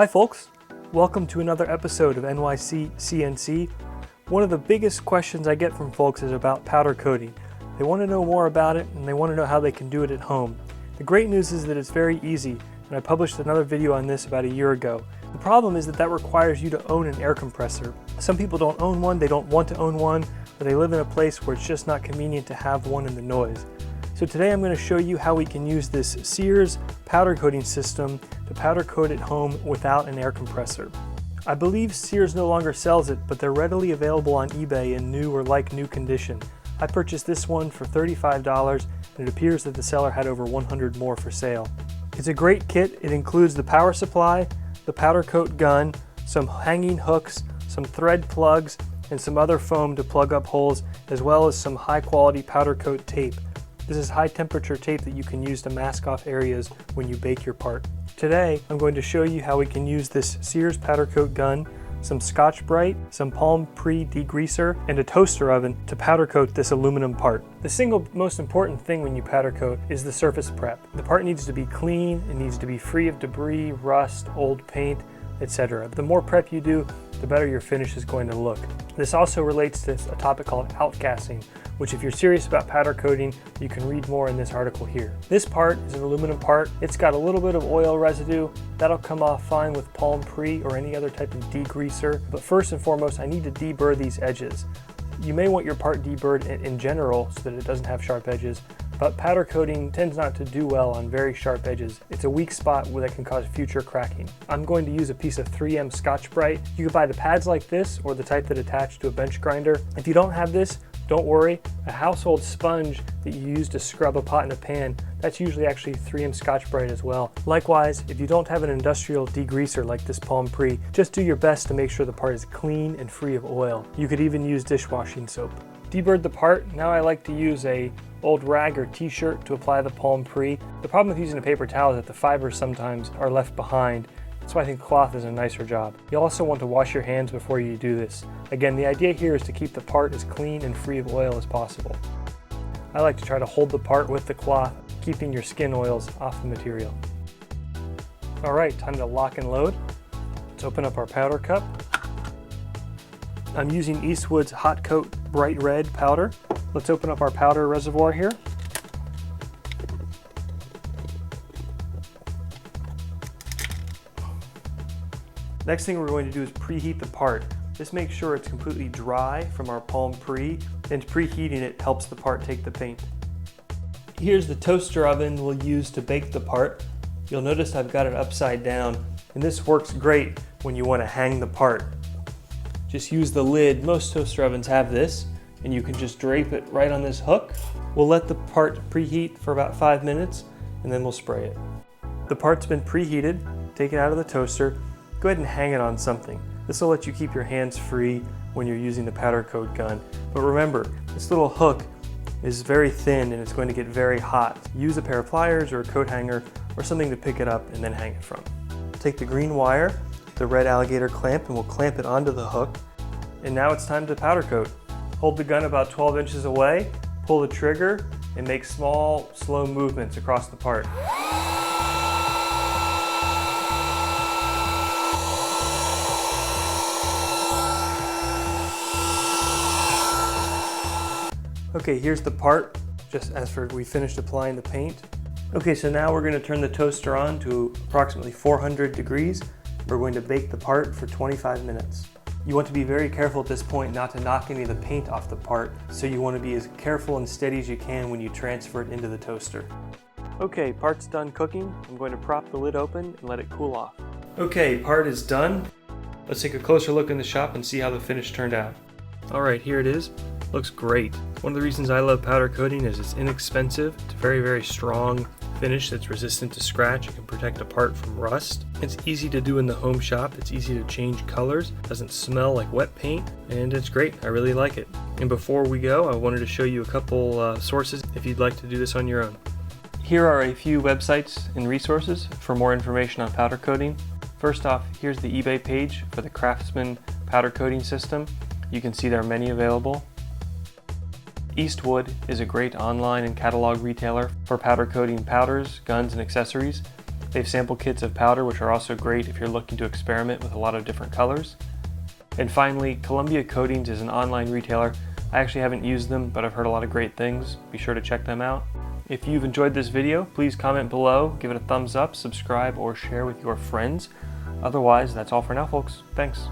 Hi folks, welcome to another episode of NYC CNC. One of the biggest questions I get from folks is about powder coating. They want to know more about it and they want to know how they can do it at home. The great news is that it's very easy, and I published another video on this about a year ago. The problem is that requires you to own an air compressor. Some people don't own one, they don't want to own one, or they live in a place where it's just not convenient to have one in the noise. So today I'm going to show you how we can use this Sears powder coating system to powder coat at home without an air compressor. I believe Sears no longer sells it, but they're readily available on eBay in new or like new condition. I purchased this one for $35 and it appears that the seller had over 100 more for sale. It's a great kit. It includes the power supply, the powder coat gun, some hanging hooks, some thread plugs, and some other foam to plug up holes, as well as some high quality powder coat tape. This is high temperature tape that you can use to mask off areas when you bake your part. Today, I'm going to show you how we can use this Sears powder coat gun, some Scotch-Brite, some Palm Pre degreaser, and a toaster oven to powder coat this aluminum part. The single most important thing when you powder coat is the surface prep. The part needs to be clean, it needs to be free of debris, rust, old paint, etc. The more prep you do, the better your finish is going to look. This also relates to a topic called outgassing, which if you're serious about powder coating, you can read more in this article here. This part is an aluminum part. It's got a little bit of oil residue. That'll come off fine with Palm Pre or any other type of degreaser. But first and foremost, I need to deburr these edges. You may want your part deburred in general so that it doesn't have sharp edges, but powder coating tends not to do well on very sharp edges. It's a weak spot that can cause future cracking. I'm going to use a piece of 3M Scotch-Brite. You can buy the pads like this or the type that attach to a bench grinder. If you don't have this, don't worry. A household sponge that you use to scrub a pot and a pan, that's usually actually 3M Scotch-Brite as well. Likewise, if you don't have an industrial degreaser like this Palm Pre, just do your best to make sure the part is clean and free of oil. You could even use dishwashing soap. Deburred the part, now I like to use a old rag or t-shirt to apply the Palm Pre. The problem with using a paper towel is that the fibers sometimes are left behind. That's why I think cloth is a nicer job. You also want to wash your hands before you do this. Again, the idea here is to keep the part as clean and free of oil as possible. I like to try to hold the part with the cloth, keeping your skin oils off the material. All right, time to lock and load. Let's open up our powder cup. I'm using Eastwood's Hot Coat Bright Red powder. Let's open up our powder reservoir here. Next thing we're going to do is preheat the part. This makes sure it's completely dry from our Palm Pre, and preheating it helps the part take the paint. Here's the toaster oven we'll use to bake the part. You'll notice I've got it upside down, and this works great when you want to hang the part. Just use the lid. Most toaster ovens have this, and you can just drape it right on this hook. We'll let the part preheat for about 5 minutes, and then we'll spray it. The part's been preheated. Take it out of the toaster. Go ahead and hang it on something. This will let you keep your hands free when you're using the powder coat gun. But remember, this little hook is very thin and it's going to get very hot. Use a pair of pliers or a coat hanger or something to pick it up and then hang it from. Take the green wire, the red alligator clamp, and we'll clamp it onto the hook. And now it's time to powder coat. Hold the gun about 12 inches away, pull the trigger, and make small, slow movements across the part. Okay, here's the part, just as we finished applying the paint. Okay, so now we're going to turn the toaster on to approximately 400 degrees. We're going to bake the part for 25 minutes. You want to be very careful at this point not to knock any of the paint off the part, so you want to be as careful and steady as you can when you transfer it into the toaster. Okay, part's done cooking. I'm going to prop the lid open and let it cool off. Okay, part is done. Let's take a closer look in the shop and see how the finish turned out. All right, here it is. Looks great. One of the reasons I love powder coating is it's inexpensive. It's a very, very strong finish that's resistant to scratch. It can protect a part from rust. It's easy to do in the home shop. It's easy to change colors. It doesn't smell like wet paint, and it's great. I really like it. And before we go, I wanted to show you a couple sources if you'd like to do this on your own. Here are a few websites and resources for more information on powder coating. First off, here's the eBay page for the Craftsman Powder Coating system. You can see there are many available. Eastwood is a great online and catalog retailer for powder coating powders, guns, and accessories. They have sample kits of powder, which are also great if you're looking to experiment with a lot of different colors. And finally, Columbia Coatings is an online retailer. I actually haven't used them, but I've heard a lot of great things. Be sure to check them out. If you've enjoyed this video, please comment below, give it a thumbs up, subscribe, or share with your friends. Otherwise, that's all for now, folks. Thanks.